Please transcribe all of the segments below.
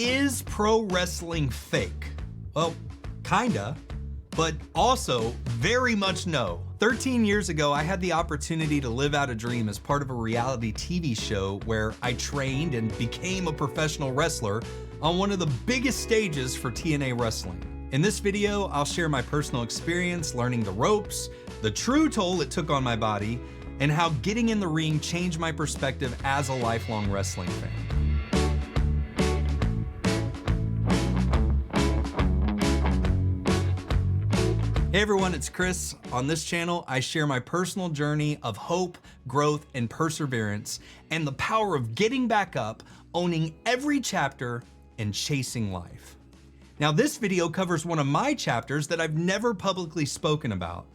Is pro wrestling fake? Well, kinda, but also very much no. 13 years ago, I had the opportunity to live out a dream as part of a reality TV show where I trained and became a professional wrestler on one of the biggest stages for TNA wrestling. In this video, I'll share my personal experience learning the ropes, the true toll it took on my body, and how getting in the ring changed my perspective as a lifelong wrestling fan. Hey everyone, it's Chris. On this channel, I share my personal journey of hope, growth, and perseverance, and the power of getting back up, owning every chapter, and chasing life. Now, this video covers one of my chapters that I've never publicly spoken about.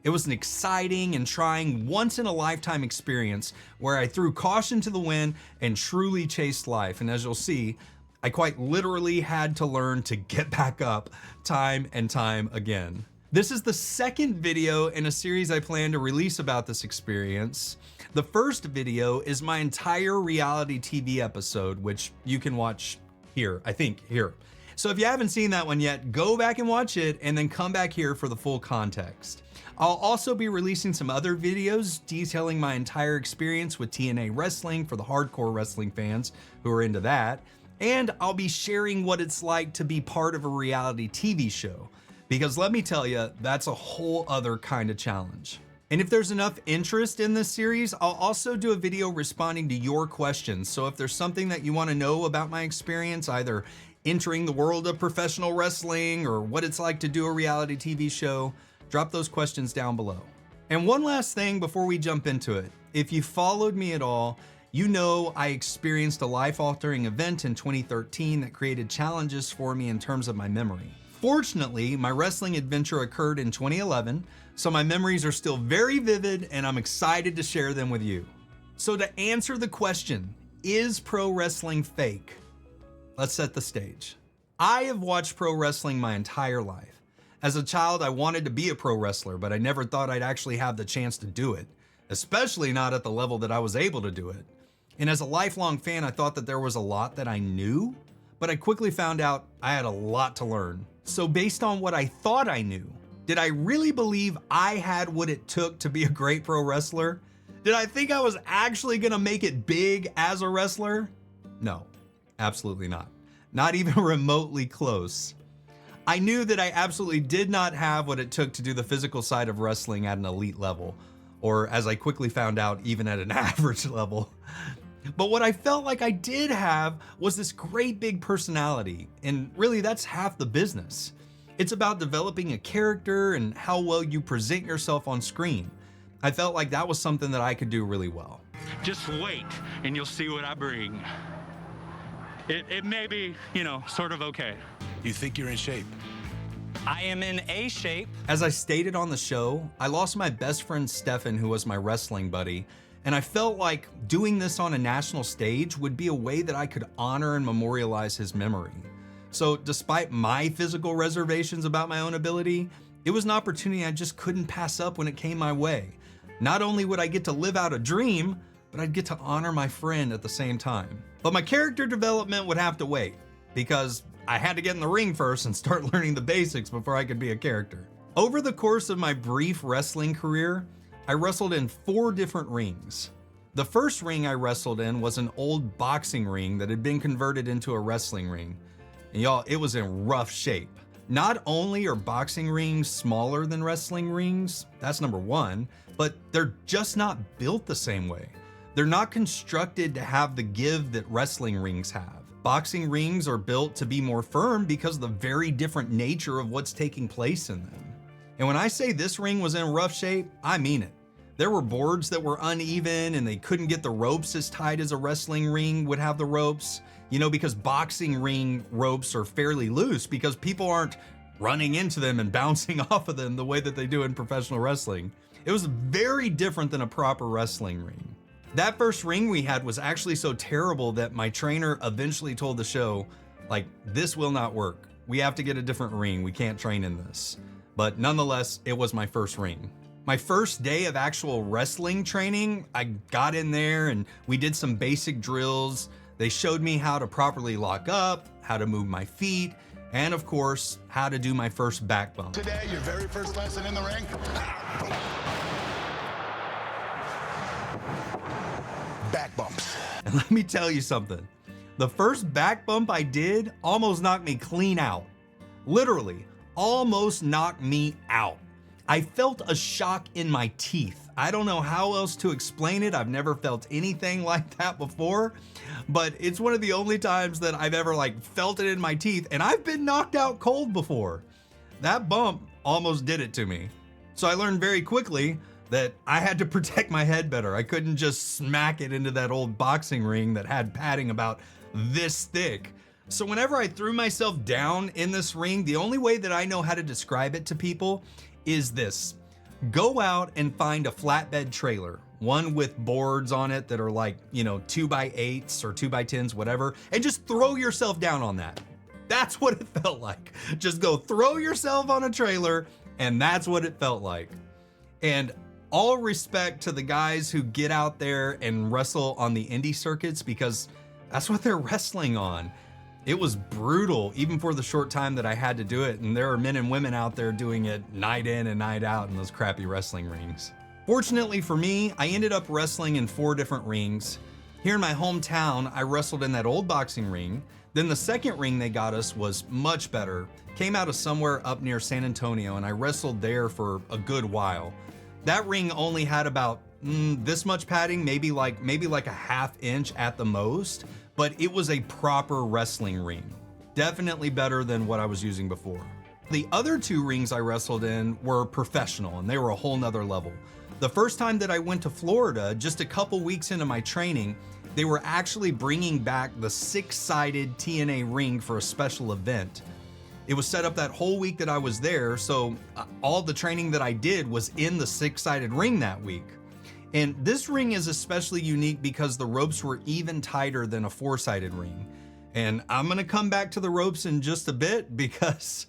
It was an exciting and trying once-in-a-lifetime experience where I threw caution to the wind and truly chased life. And as you'll see, I quite literally had to learn to get back up time and time again. This is the second video in a series I plan to release about this experience. The first video is my entire reality TV episode, which you can watch here, I think here. So if you haven't seen that one yet, go back and watch it and then come back here for the full context. I'll also be releasing some other videos detailing my entire experience with TNA wrestling for the hardcore wrestling fans who are into that. And I'll be sharing what it's like to be part of a reality TV show. Because let me tell you, that's a whole other kind of challenge. And if there's enough interest in this series, I'll also do a video responding to your questions. So if there's something that you want to know about my experience, either entering the world of professional wrestling or what it's like to do a reality TV show, drop those questions down below. And one last thing before we jump into it. If you followed me at all, you know I experienced a life-altering event in 2013 that created challenges for me in terms of my memory. Fortunately, my wrestling adventure occurred in 2011, so my memories are still very vivid and I'm excited to share them with you. So to answer the question, is pro wrestling fake? Let's set the stage. I have watched pro wrestling my entire life. As a child, I wanted to be a pro wrestler, but I never thought I'd actually have the chance to do it, especially not at the level that I was able to do it. And as a lifelong fan, I thought that there was a lot that I knew, but I quickly found out I had a lot to learn. So based on what I thought I knew, did I really believe I had what it took to be a great pro wrestler? Did I think I was actually gonna make it big as a wrestler? No, absolutely not. Not even remotely close. I knew that I absolutely did not have what it took to do the physical side of wrestling at an elite level, or as I quickly found out, even at an average level. But what I felt like I did have was this great big personality, and really that's half the business. It's about developing a character and how well you present yourself on screen. I felt like that was something that I could do really well. Just wait and you'll see what I bring. It may be, sort of okay. You think you're in shape? I am in A shape. As I stated on the show, I lost my best friend Stefan, who was my wrestling buddy, and I felt like doing this on a national stage would be a way that I could honor and memorialize his memory. So despite my physical reservations about my own ability, it was an opportunity I just couldn't pass up when it came my way. Not only would I get to live out a dream, but I'd get to honor my friend at the same time. But my character development would have to wait, because I had to get in the ring first and start learning the basics before I could be a character. Over the course of my brief wrestling career, I wrestled in 4 different rings. The first ring I wrestled in was an old boxing ring that had been converted into a wrestling ring. And y'all, it was in rough shape. Not only are boxing rings smaller than wrestling rings, that's number one, but they're just not built the same way. They're not constructed to have the give that wrestling rings have. Boxing rings are built to be more firm because of the very different nature of what's taking place in them. And when I say this ring was in rough shape, I mean it. There were boards that were uneven and they couldn't get the ropes as tight as a wrestling ring would have the ropes, because boxing ring ropes are fairly loose because people aren't running into them and bouncing off of them the way that they do in professional wrestling. It was very different than a proper wrestling ring. That first ring we had was actually so terrible that my trainer eventually told the show, this will not work. We have to get a different ring. We can't train in this. But nonetheless, it was my first ring. My first day of actual wrestling training, I got in there and we did some basic drills. They showed me how to properly lock up, how to move my feet, and of course, how to do my first back bump. Today, your very first lesson in the ring. Back bumps. And let me tell you something. The first back bump I did almost knocked me clean out. Literally, almost knocked me out. I felt a shock in my teeth. I don't know how else to explain it. I've never felt anything like that before, but it's one of the only times that I've ever felt it in my teeth, and I've been knocked out cold before. That bump almost did it to me. So I learned very quickly that I had to protect my head better. I couldn't just smack it into that old boxing ring that had padding about this thick. So whenever I threw myself down in this ring, the only way that I know how to describe it to people is this. Go out and find a flatbed trailer, one with boards on it that are 2x8s or 2x10s, whatever, and just throw yourself down on that. That's what it felt like. Just go throw yourself on a trailer, and that's what it felt like. And all respect to the guys who get out there and wrestle on the indie circuits, because that's what they're wrestling on. It was brutal, even for the short time that I had to do it, and there are men and women out there doing it night in and night out in those crappy wrestling rings. Fortunately for me, I ended up wrestling in 4 different rings. Here in my hometown, I wrestled in that old boxing ring. Then the second ring they got us was much better. Came out of somewhere up near San Antonio, and I wrestled there for a good while. That ring only had about this much padding, maybe like a ½ inch at the most, but it was a proper wrestling ring. Definitely better than what I was using before. The other 2 rings I wrestled in were professional, and they were a whole nother level. The first time that I went to Florida, just a couple weeks into my training, they were actually bringing back the 6-sided TNA ring for a special event. It was set up that whole week that I was there, so all the training that I did was in the 6-sided ring that week. And this ring is especially unique because the ropes were even tighter than a 4-sided ring. And I'm gonna come back to the ropes in just a bit because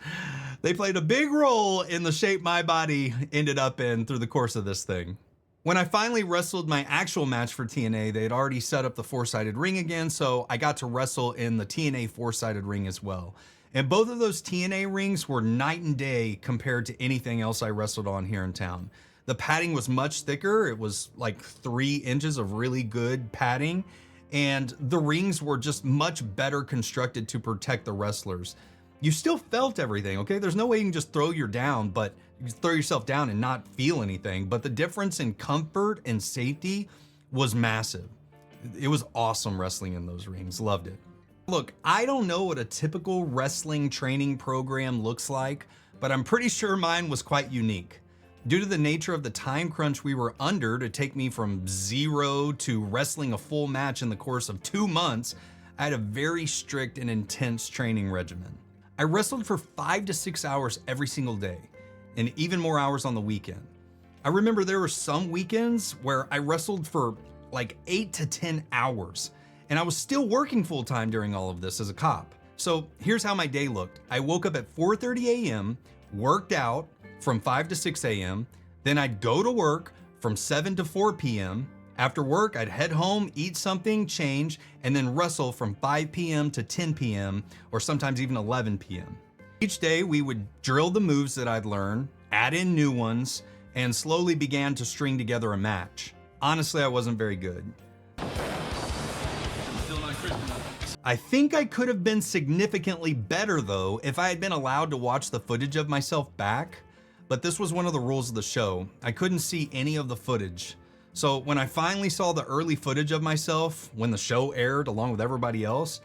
they played a big role in the shape my body ended up in through the course of this thing. When I finally wrestled my actual match for TNA, they had already set up the 4-sided ring again, so I got to wrestle in the TNA 4-sided ring as well. And both of those TNA rings were night and day compared to anything else I wrestled on here in town. The padding was much thicker. It was like 3 inches of really good padding. And the rings were just much better constructed to protect the wrestlers. You still felt everything, okay? There's no way you can just throw yourself down and not feel anything. But the difference in comfort and safety was massive. It was awesome wrestling in those rings. Loved it. Look, I don't know what a typical wrestling training program looks like, but I'm pretty sure mine was quite unique. Due to the nature of the time crunch we were under to take me from 0 to wrestling a full match in the course of 2 months, I had a very strict and intense training regimen. I wrestled for 5 to 6 hours every single day, and even more hours on the weekend. I remember there were some weekends where I wrestled for like 8 to 10 hours, and I was still working full time during all of this as a cop. So here's how my day looked. I woke up at 4:30 a.m., worked out from 5 to 6 a.m., then I'd go to work from 7 to 4 p.m. After work, I'd head home, eat something, change, and then wrestle from 5 p.m. to 10 p.m., or sometimes even 11 p.m. Each day, we would drill the moves that I'd learned, add in new ones, and slowly began to string together a match. Honestly, I wasn't very good. I think I could have been significantly better though if I had been allowed to watch the footage of myself back, but this was one of the rules of the show. I couldn't see any of the footage. So when I finally saw the early footage of myself when the show aired along with everybody else,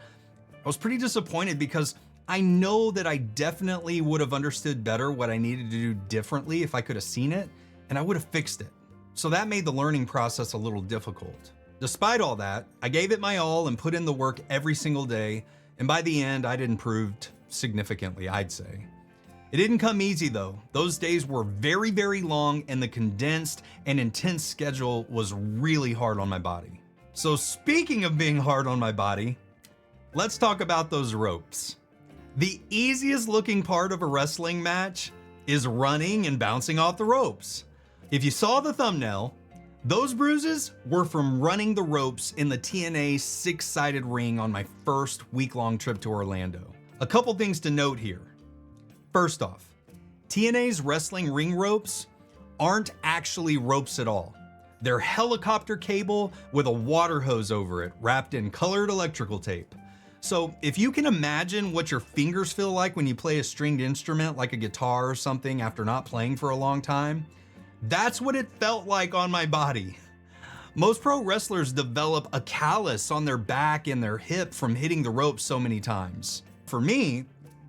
I was pretty disappointed because I know that I definitely would have understood better what I needed to do differently if I could have seen it, and I would have fixed it. So that made the learning process a little difficult. Despite all that, I gave it my all and put in the work every single day, and by the end, I'd improved significantly, I'd say. It didn't come easy though. Those days were very, very long, and the condensed and intense schedule was really hard on my body. So speaking of being hard on my body, let's talk about those ropes. The easiest looking part of a wrestling match is running and bouncing off the ropes. If you saw the thumbnail, Those bruises were from running the ropes in the TNA 6-sided ring on my first week-long trip to Orlando. A couple things to note here. First off, TNA's wrestling ring ropes aren't actually ropes at all. They're helicopter cable with a water hose over it, wrapped in colored electrical tape. So if you can imagine what your fingers feel like when you play a stringed instrument like a guitar or something after not playing for a long time, that's what it felt like on my body. Most pro wrestlers develop a callus on their back and their hip from hitting the ropes so many times. For me,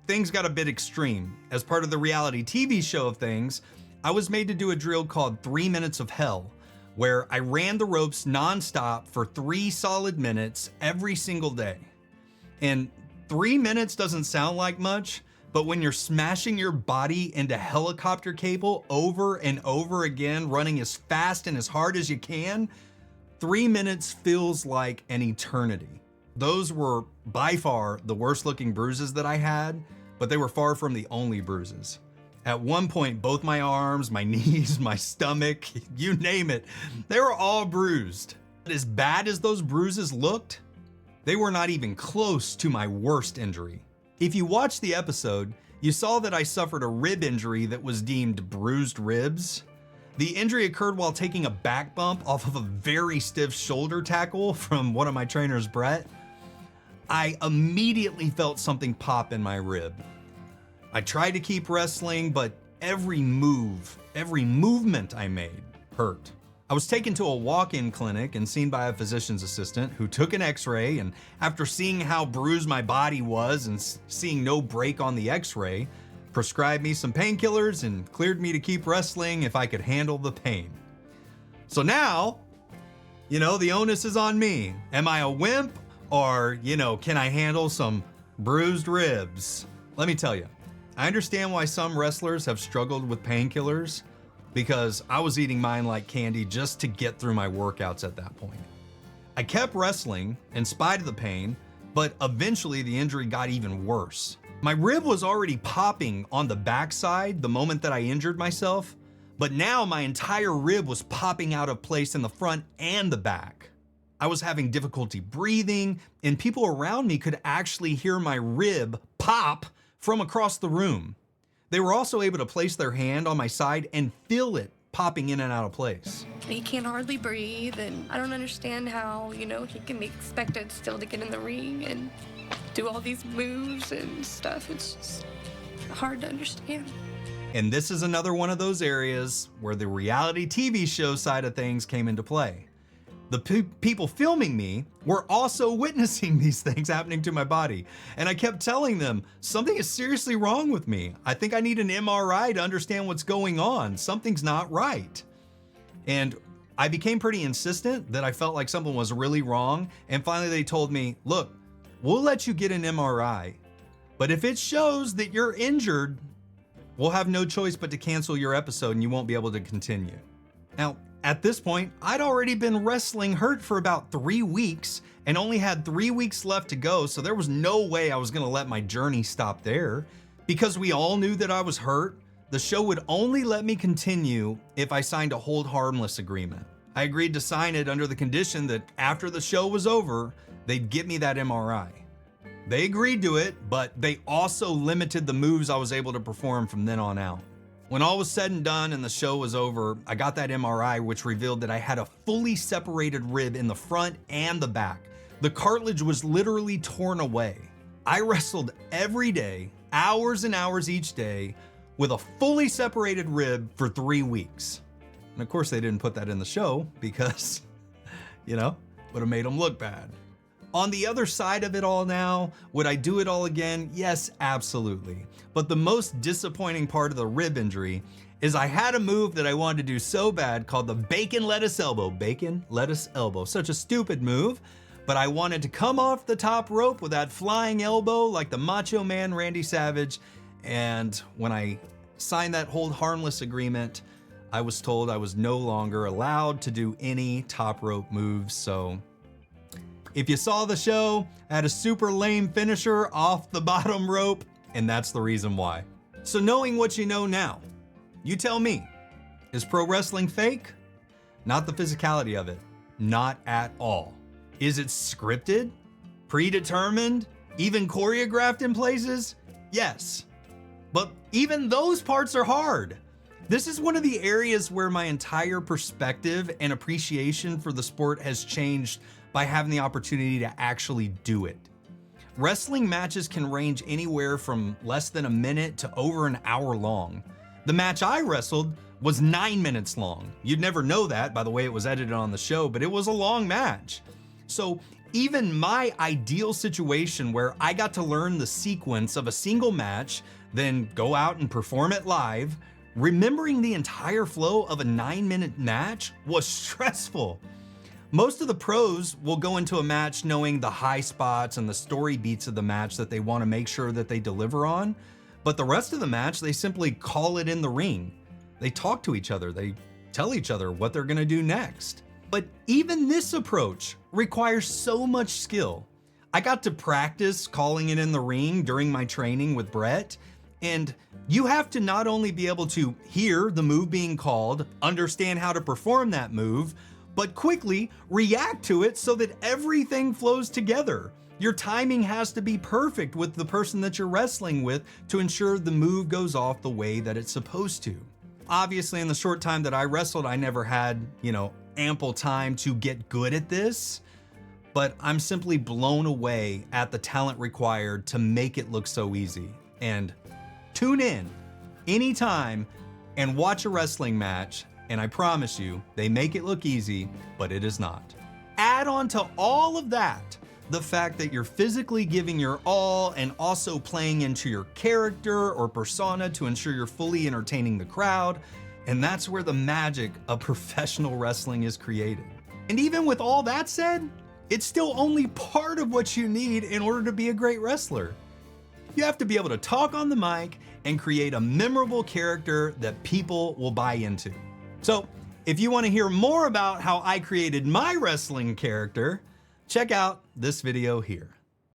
things got a bit extreme. As part of the reality TV show of things, I was made to do a drill called 3 Minutes of Hell, where I ran the ropes nonstop for 3 solid minutes every single day. And 3 minutes doesn't sound like much, but when you're smashing your body into helicopter cable over and over again, running as fast and as hard as you can, 3 minutes feels like an eternity. Those were by far the worst looking bruises that I had, but they were far from the only bruises. At one point, both my arms, my knees, my stomach, you name it, they were all bruised. But as bad as those bruises looked, they were not even close to my worst injury. If you watched the episode, you saw that I suffered a rib injury that was deemed bruised ribs. The injury occurred while taking a back bump off of a very stiff shoulder tackle from one of my trainers, Brett. I immediately felt something pop in my rib. I tried to keep wrestling, but every movement I made hurt. I was taken to a walk-in clinic and seen by a physician's assistant who took an x-ray, and after seeing how bruised my body was and seeing no break on the x-ray, prescribed me some painkillers and cleared me to keep wrestling if I could handle the pain. So now, the onus is on me. Am I a wimp, or, can I handle some bruised ribs? Let me tell you, I understand why some wrestlers have struggled with painkillers, because I was eating mine like candy just to get through my workouts at that point. I kept wrestling in spite of the pain, but eventually the injury got even worse. My rib was already popping on the backside the moment that I injured myself, but now my entire rib was popping out of place in the front and the back. I was having difficulty breathing, and people around me could actually hear my rib pop from across the room. They were also able to place their hand on my side and feel it popping in and out of place. He can't hardly breathe, and I don't understand how, he can be expected still to get in the ring and do all these moves and stuff. It's just hard to understand. And this is another one of those areas where the reality TV show side of things came into play. The people filming me were also witnessing these things happening to my body. And I kept telling them, something is seriously wrong with me. I think I need an MRI to understand what's going on. Something's not right. And I became pretty insistent that I felt like something was really wrong. And finally they told me, look, we'll let you get an MRI, but if it shows that you're injured, we'll have no choice but to cancel your episode and you won't be able to continue. Now, at this point, I'd already been wrestling hurt for about 3 weeks and only had 3 weeks left to go, so there was no way I was gonna let my journey stop there. Because we all knew that I was hurt, the show would only let me continue if I signed a hold harmless agreement. I agreed to sign it under the condition that after the show was over, they'd get me that MRI. They agreed to it, but they also limited the moves I was able to perform from then on out. When all was said and done and the show was over, I got that MRI, which revealed that I had a fully separated rib in the front and the back. The cartilage was literally torn away. I wrestled every day, hours and hours each day, with a fully separated rib for 3 weeks. And of course they didn't put that in the show because, would have made them look bad. On the other side of it all now, would I do it all again? Yes, absolutely. But the most disappointing part of the rib injury is I had a move that I wanted to do so bad called the bacon lettuce elbow. Bacon lettuce elbow. Such a stupid move, but I wanted to come off the top rope with that flying elbow like the Macho Man Randy Savage. And when I signed that hold harmless agreement, I was told I was no longer allowed to do any top rope moves. So if you saw the show, I had a super lame finisher off the bottom rope, and that's the reason why. So knowing what you know now, you tell me, is pro wrestling fake? not the physicality of it. Not at all. Is it scripted? Predetermined? Even choreographed in places? Yes. But even those parts are hard. This is one of the areas where my entire perspective and appreciation for the sport has changed by having the opportunity to actually do it. Wrestling matches can range anywhere from less than a minute to over an hour long. The match I wrestled was 9 minutes long. You'd never know that by the way it was edited on the show, but it was a long match. So even my ideal situation where I got to learn the sequence of a single match, then go out and perform it live, remembering the entire flow of a 9-minute match was stressful. Most of the pros will go into a match knowing the high spots and the story beats of the match that they want to make sure that they deliver on, but the rest of the match, they simply call it in the ring. They talk to each other, they tell each other what they're gonna do next. But even this approach requires so much skill. I got to practice calling it in the ring during my training with Brett, and you have to not only be able to hear the move being called, understand how to perform that move, but quickly react to it so that everything flows together. Your timing has to be perfect with the person that you're wrestling with to ensure the move goes off the way that it's supposed to. Obviously, in the short time that I wrestled, I never had, ample time to get good at this, but I'm simply blown away at the talent required to make it look so easy. And tune in anytime and watch a wrestling match, and I promise you, they make it look easy, but it is not. Add on to all of that the fact that you're physically giving your all and also playing into your character or persona to ensure you're fully entertaining the crowd, and that's where the magic of professional wrestling is created. And even with all that said, it's still only part of what you need in order to be a great wrestler. You have to be able to talk on the mic and create a memorable character that people will buy into. So, if you want to hear more about how I created my wrestling character, check out this video here.